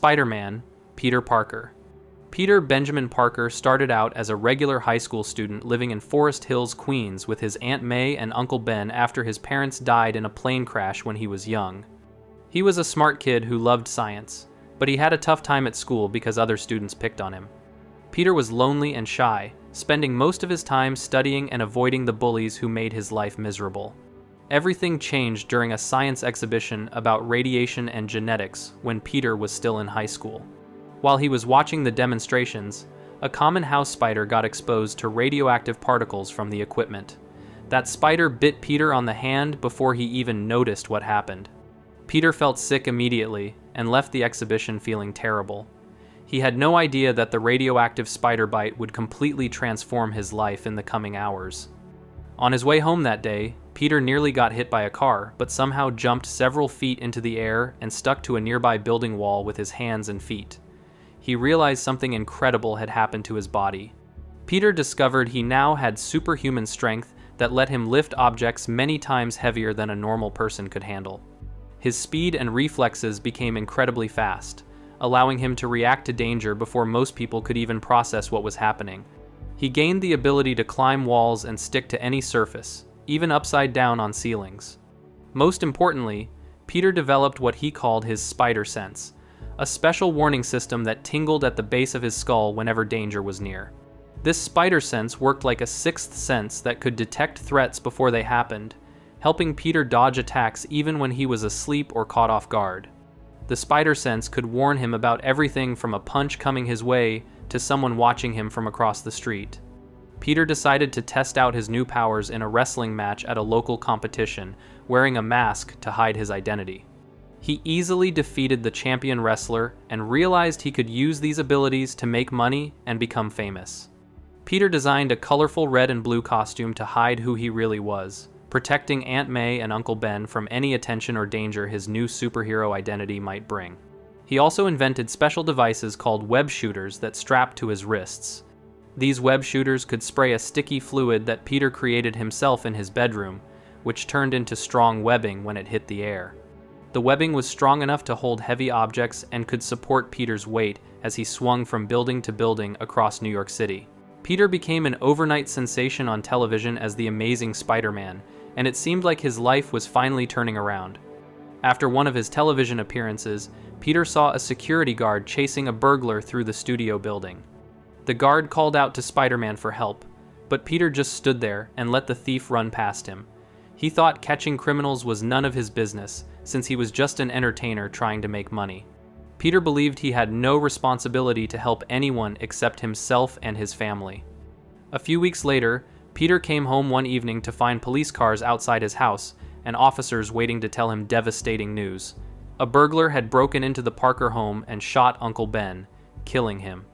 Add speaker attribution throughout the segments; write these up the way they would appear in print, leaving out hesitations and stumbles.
Speaker 1: Spider-Man, Peter Parker. Peter Benjamin Parker started out as a regular high school student living in Forest Hills, Queens with his Aunt May and Uncle Ben after his parents died in a plane crash when he was young. He was a smart kid who loved science, but he had a tough time at school because other students picked on him. Peter was lonely and shy, spending most of his time studying and avoiding the bullies who made his life miserable. Everything changed during a science exhibition about radiation and genetics when Peter was still in high school. While he was watching the demonstrations, a common house spider got exposed to radioactive particles from the equipment. That spider bit Peter on the hand before he even noticed what happened. Peter felt sick immediately and left the exhibition feeling terrible. He had no idea that the radioactive spider bite would completely transform his life in the coming hours. On his way home that day, Peter nearly got hit by a car, but somehow jumped several feet into the air and stuck to a nearby building wall with his hands and feet. He realized something incredible had happened to his body. Peter discovered he now had superhuman strength that let him lift objects many times heavier than a normal person could handle. His speed and reflexes became incredibly fast, allowing him to react to danger before most people could even process what was happening. He gained the ability to climb walls and stick to any surface, even upside down on ceilings. Most importantly, Peter developed what he called his spider sense, a special warning system that tingled at the base of his skull whenever danger was near. This spider sense worked like a sixth sense that could detect threats before they happened, helping Peter dodge attacks even when he was asleep or caught off guard. The spider sense could warn him about everything from a punch coming his way to someone watching him from across the street. Peter decided to test out his new powers in a wrestling match at a local competition, wearing a mask to hide his identity. He easily defeated the champion wrestler and realized he could use these abilities to make money and become famous. Peter designed a colorful red and blue costume to hide who he really was, protecting Aunt May and Uncle Ben from any attention or danger his new superhero identity might bring. He also invented special devices called web shooters that strapped to his wrists. These web shooters could spray a sticky fluid that Peter created himself in his bedroom, which turned into strong webbing when it hit the air. The webbing was strong enough to hold heavy objects and could support Peter's weight as he swung from building to building across New York City. Peter became an overnight sensation on television as the Amazing Spider-Man, and it seemed like his life was finally turning around. After one of his television appearances, Peter saw a security guard chasing a burglar through the studio building. The guard called out to Spider-Man for help, but Peter just stood there and let the thief run past him. He thought catching criminals was none of his business, since he was just an entertainer trying to make money. Peter believed he had no responsibility to help anyone except himself and his family. A few weeks later, Peter came home one evening to find police cars outside his house and officers waiting to tell him devastating news. A burglar had broken into the Parker home and shot Uncle Ben, killing him.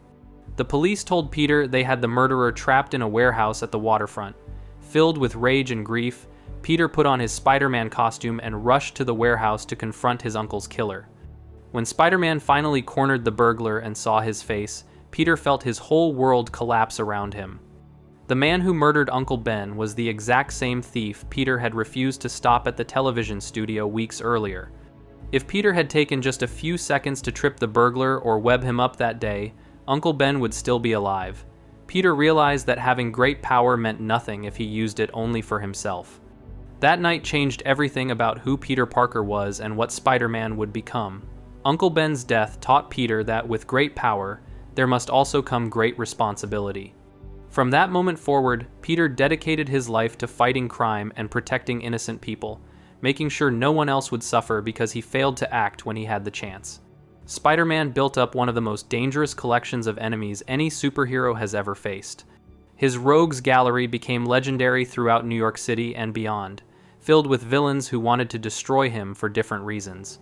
Speaker 1: The police told Peter they had the murderer trapped in a warehouse at the waterfront. Filled with rage and grief, Peter put on his Spider-Man costume and rushed to the warehouse to confront his uncle's killer. When Spider-Man finally cornered the burglar and saw his face, Peter felt his whole world collapse around him. The man who murdered Uncle Ben was the exact same thief Peter had refused to stop at the television studio weeks earlier. If Peter had taken just a few seconds to trip the burglar or web him up that day, Uncle Ben would still be alive. Peter realized that having great power meant nothing if he used it only for himself. That night changed everything about who Peter Parker was and what Spider-Man would become. Uncle Ben's death taught Peter that with great power, there must also come great responsibility. From that moment forward, Peter dedicated his life to fighting crime and protecting innocent people, making sure no one else would suffer because he failed to act when he had the chance. Spider-Man built up one of the most dangerous collections of enemies any superhero has ever faced. His rogues gallery became legendary throughout New York City and beyond, filled with villains who wanted to destroy him for different reasons.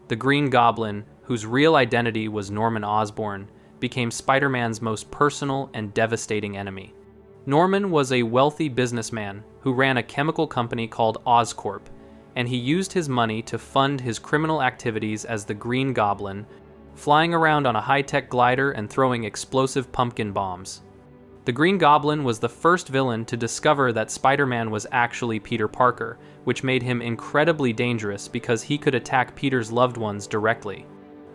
Speaker 1: The Green Goblin, whose real identity was Norman Osborn, became Spider-Man's most personal and devastating enemy. Norman was a wealthy businessman who ran a chemical company called Oscorp, and he used his money to fund his criminal activities as the Green Goblin, flying around on a high-tech glider and throwing explosive pumpkin bombs. The Green Goblin was the first villain to discover that Spider-Man was actually Peter Parker, which made him incredibly dangerous because he could attack Peter's loved ones directly.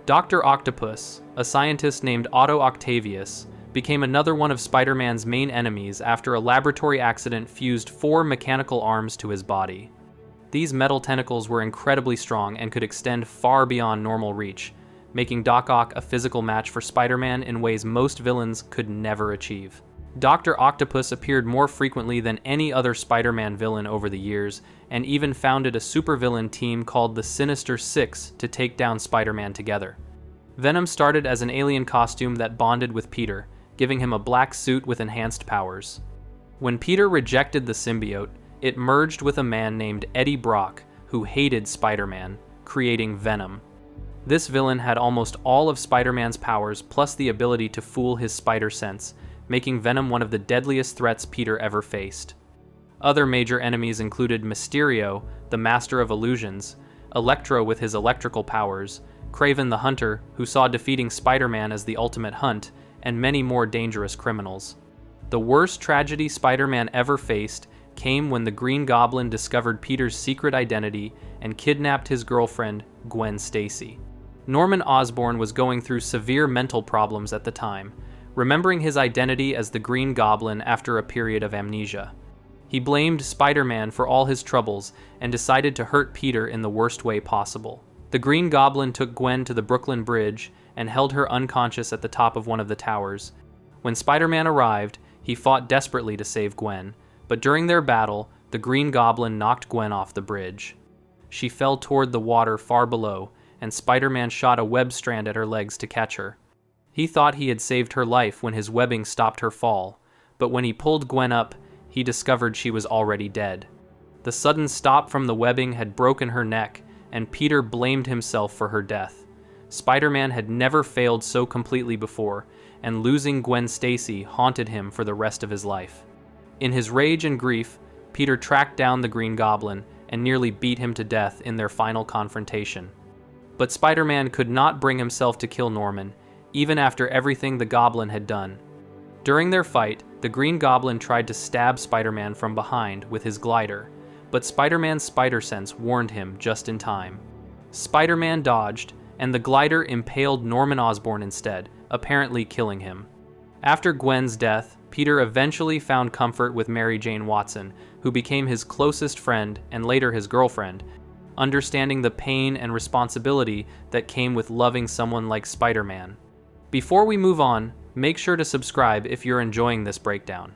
Speaker 1: Dr. Octopus, a scientist named Otto Octavius, became another one of Spider-Man's main enemies after a laboratory accident fused 4 mechanical arms to his body. These metal tentacles were incredibly strong and could extend far beyond normal reach, making Doc Ock a physical match for Spider-Man in ways most villains could never achieve. Dr. Octopus appeared more frequently than any other Spider-Man villain over the years, and even founded a supervillain team called the Sinister Six to take down Spider-Man together. Venom started as an alien costume that bonded with Peter, giving him a black suit with enhanced powers. When Peter rejected the symbiote, it merged with a man named Eddie Brock, who hated Spider-Man, creating Venom. This villain had almost all of Spider-Man's powers plus the ability to fool his spider sense, making Venom one of the deadliest threats Peter ever faced. Other major enemies included Mysterio, the Master of Illusions, Electro with his electrical powers, Kraven the Hunter, who saw defeating Spider-Man as the ultimate hunt, and many more dangerous criminals. The worst tragedy Spider-Man ever faced came when the Green Goblin discovered Peter's secret identity and kidnapped his girlfriend, Gwen Stacy. Norman Osborn was going through severe mental problems at the time, remembering his identity as the Green Goblin after a period of amnesia. He blamed Spider-Man for all his troubles and decided to hurt Peter in the worst way possible. The Green Goblin took Gwen to the Brooklyn Bridge and held her unconscious at the top of one of the towers. When Spider-Man arrived, he fought desperately to save Gwen, but during their battle, the Green Goblin knocked Gwen off the bridge. She fell toward the water far below, and Spider-Man shot a web strand at her legs to catch her. He thought he had saved her life when his webbing stopped her fall, but when he pulled Gwen up, he discovered she was already dead. The sudden stop from the webbing had broken her neck, and Peter blamed himself for her death. Spider-Man had never failed so completely before, and losing Gwen Stacy haunted him for the rest of his life. In his rage and grief, Peter tracked down the Green Goblin and nearly beat him to death in their final confrontation. But Spider-Man could not bring himself to kill Norman, even after everything the Goblin had done. During their fight, the Green Goblin tried to stab Spider-Man from behind with his glider, but Spider-Man's spider sense warned him just in time. Spider-Man dodged, and the glider impaled Norman Osborn instead, apparently killing him. After Gwen's death, Peter eventually found comfort with Mary Jane Watson, who became his closest friend and later his girlfriend, understanding the pain and responsibility that came with loving someone like Spider-Man. Before we move on, make sure to subscribe if you're enjoying this breakdown.